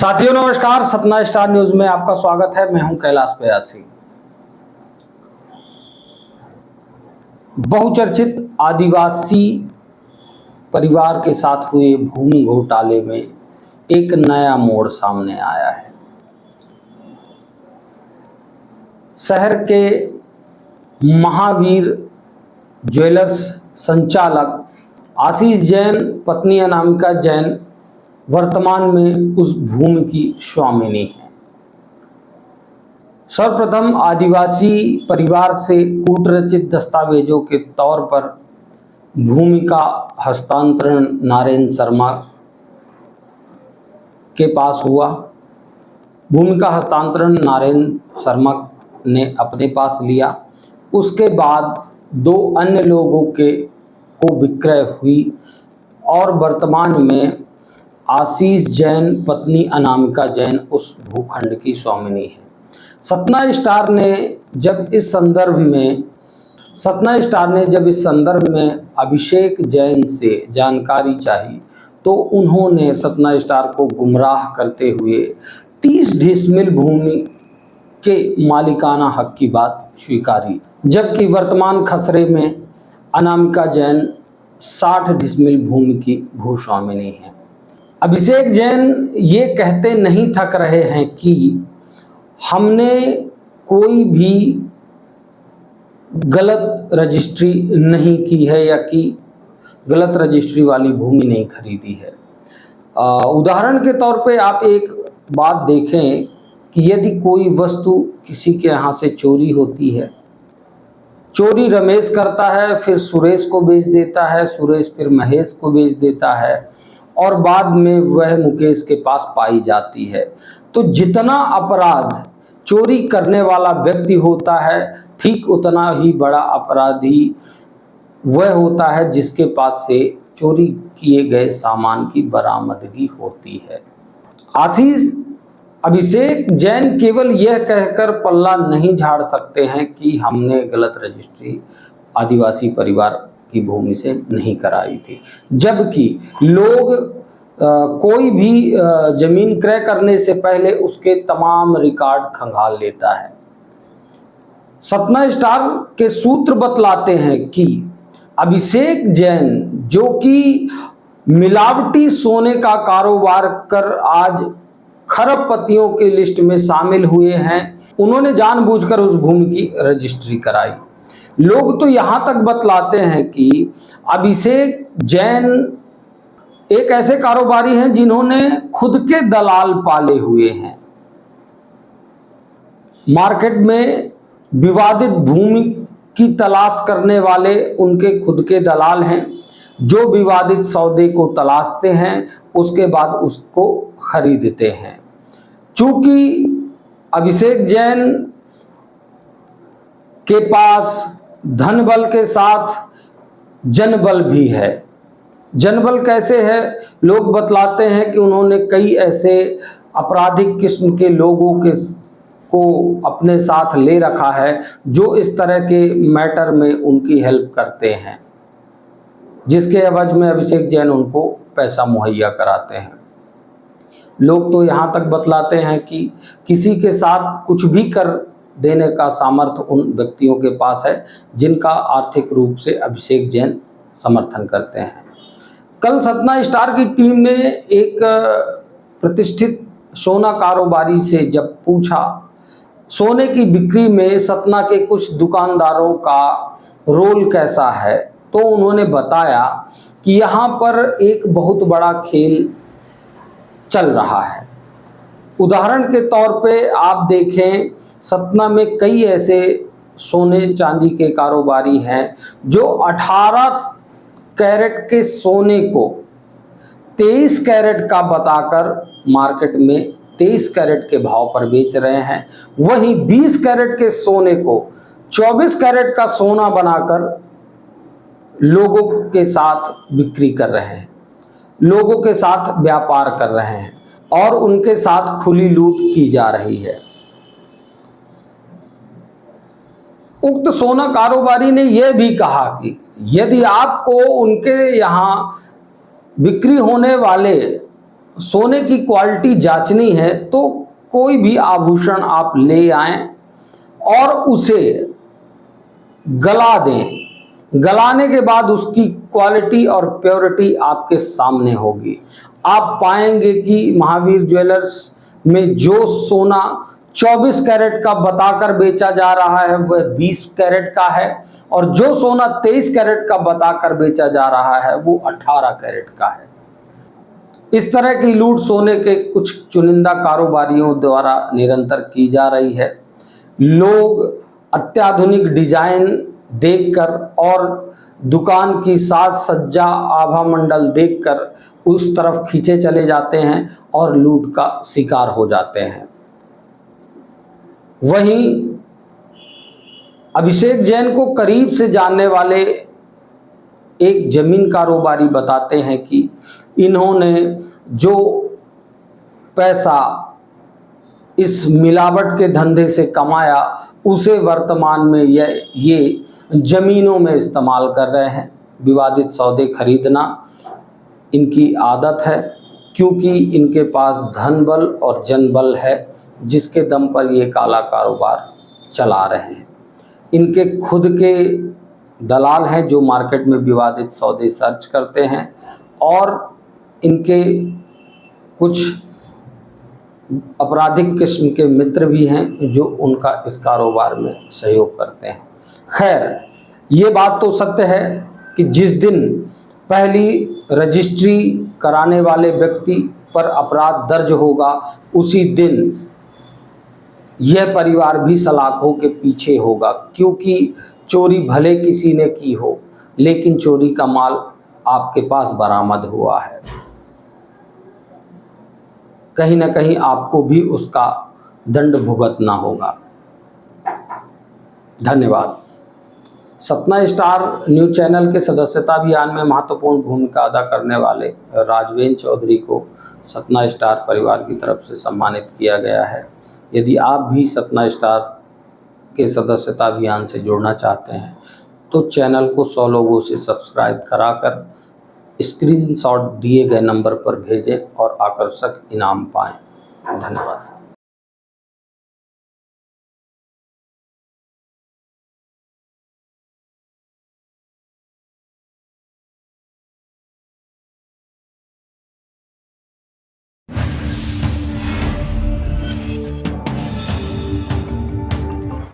साथियों नमस्कार, Satna star news में आपका स्वागत है। मैं हूं कैलाश प्रयासी। बहुचर्चित आदिवासी परिवार के साथ हुए भूमि घोटाले में एक नया मोड़ सामने आया है। शहर के महावीर ज्वेलर्स संचालक आशीष जैन पत्नी अनामिका जैन वर्तमान में उस भूमि की स्वामिनी है। सर्वप्रथम आदिवासी परिवार से कूटरचित दस्तावेजों के तौर पर भूमि का हस्तांतरण नारायण शर्मा के पास हुआ। भूमि का हस्तांतरण नारायण शर्मा ने अपने पास लिया। उसके बाद दो अन्य लोगों को विक्रय हुई और वर्तमान में आशीष जैन पत्नी अनामिका जैन उस भूखंड की स्वामिनी है। सतना स्टार ने जब इस संदर्भ में अभिषेक जैन से जानकारी चाही तो उन्होंने सतना स्टार को गुमराह करते हुए 30 डिसमिल भूमि के मालिकाना हक की बात स्वीकारी, जबकि वर्तमान खसरे में अनामिका जैन 60 डिसमिल भूमि की भूस्वामिनी है। अभिषेक जैन ये कहते नहीं थक रहे हैं कि हमने कोई भी गलत रजिस्ट्री नहीं की है या कि गलत रजिस्ट्री वाली भूमि नहीं खरीदी है। उदाहरण के तौर पे आप एक बात देखें कि यदि कोई वस्तु किसी के यहाँ से चोरी होती है, चोरी रमेश करता है, फिर सुरेश को बेच देता है, सुरेश फिर महेश को बेच देता है और बाद में वह मुकेश के पास पाई जाती है, तो जितना अपराध चोरी करने वाला व्यक्ति होता है, ठीक उतना ही बड़ा अपराधी वह होता है जिसके पास से चोरी किए गए सामान की बरामदगी होती है। अभिषेक जैन केवल यह कहकर पल्ला नहीं झाड़ सकते हैं कि हमने गलत रजिस्ट्री आदिवासी परिवार की भूमि से नहीं कराई थी, जबकि लोग कोई भी जमीन क्रय करने से पहले उसके तमाम रिकॉर्ड खंगाल लेता है। सतना स्टार के सूत्र बतलाते हैं कि अभिषेक जैन, जो कि मिलावटी सोने का कारोबार कर आज खरबपतियों के लिस्ट में शामिल हुए हैं, उन्होंने जानबूझकर उस भूमि की रजिस्ट्री कराई। लोग तो यहां तक बतलाते हैं कि अभिषेक जैन एक ऐसे कारोबारी हैं जिन्होंने खुद के दलाल पाले हुए हैं। मार्केट में विवादित भूमि की तलाश करने वाले उनके खुद के दलाल हैं, जो विवादित सौदे को तलाशते हैं, उसके बाद उसको खरीदते हैं। चूंकि अभिषेक जैन के पास धन बल के साथ जनबल भी है। जनबल कैसे है? लोग बतलाते हैं कि उन्होंने कई ऐसे आपराधिक किस्म के लोगों को अपने साथ ले रखा है जो इस तरह के मैटर में उनकी हेल्प करते हैं, जिसके एवज में अभिषेक जैन उनको पैसा मुहैया कराते हैं। लोग तो यहाँ तक बतलाते हैं कि किसी के साथ कुछ भी कर देने का सामर्थ्य उन व्यक्तियों के पास है जिनका आर्थिक रूप से अभिषेक जैन समर्थन करते हैं। कल सतना स्टार की टीम ने एक प्रतिष्ठित सोना कारोबारी से जब पूछा सोने की बिक्री में सतना के कुछ दुकानदारों का रोल कैसा है, तो उन्होंने बताया कि यहाँ पर एक बहुत बड़ा खेल चल रहा है। उदाहरण के तौर पे आप देखें, सतना में कई ऐसे सोने चांदी के कारोबारी हैं जो 18 कैरेट के सोने को 23 कैरेट का बताकर मार्केट में 23 कैरेट के भाव पर बेच रहे हैं। वहीं 20 कैरेट के सोने को 24 कैरेट का सोना बनाकर लोगों के साथ बिक्री कर रहे हैं, लोगों के साथ व्यापार कर रहे हैं और उनके साथ खुली लूट की जा रही है। उक्त सोना कारोबारी ने यह भी कहा कि यदि आपको उनके यहाँ बिक्री होने वाले सोने की क्वालिटी जांचनी है तो कोई भी आभूषण आप ले आएं और उसे गला दें। गलाने के बाद उसकी क्वालिटी और प्योरिटी आपके सामने होगी। आप पाएंगे कि महावीर ज्वेलर्स में जो सोना 24 कैरेट का बताकर बेचा जा रहा है वह 20 कैरेट का है, और जो सोना 23 कैरेट का बताकर बेचा जा रहा है वो 18 कैरेट का है। इस तरह की लूट सोने के कुछ चुनिंदा कारोबारियों द्वारा निरंतर की जा रही है। लोग अत्याधुनिक डिजाइन देखकर और दुकान की साज सज्जा आभा मंडल देखकर उस तरफ खींचे चले जाते हैं और लूट का शिकार हो जाते हैं। वहीं अभिषेक जैन को करीब से जानने वाले एक जमीन कारोबारी बताते हैं कि इन्होंने जो पैसा इस मिलावट के धंधे से कमाया उसे वर्तमान में ये जमीनों में इस्तेमाल कर रहे हैं। विवादित सौदे खरीदना इनकी आदत है, क्योंकि इनके पास धन बल और जनबल है जिसके दम पर ये काला कारोबार चला रहे हैं। इनके खुद के दलाल हैं जो मार्केट में विवादित सौदे सर्च करते हैं, और इनके कुछ आपराधिक किस्म के मित्र भी हैं जो उनका इस कारोबार में सहयोग करते हैं। खैर, ये बात तो सत्य है कि जिस दिन पहली रजिस्ट्री कराने वाले व्यक्ति पर अपराध दर्ज होगा उसी दिन यह परिवार भी सलाखों के पीछे होगा, क्योंकि चोरी भले किसी ने की हो लेकिन चोरी का माल आपके पास बरामद हुआ है। कहीं ना कहीं आपको भी उसका दंड भुगतना होगा। धन्यवाद। सतना स्टार न्यूज चैनल के सदस्यता अभियान में महत्वपूर्ण भूमिका अदा करने वाले राजवेंद्र चौधरी को सतना स्टार परिवार की तरफ से सम्मानित किया गया है। यदि आप भी सतना स्टार के सदस्यता अभियान से जुड़ना चाहते हैं तो चैनल को 100 लोगों से सब्सक्राइब कराकर स्क्रीनशॉट दिए गए नंबर पर भेजें और आकर्षक इनाम पाएं। धन्यवाद।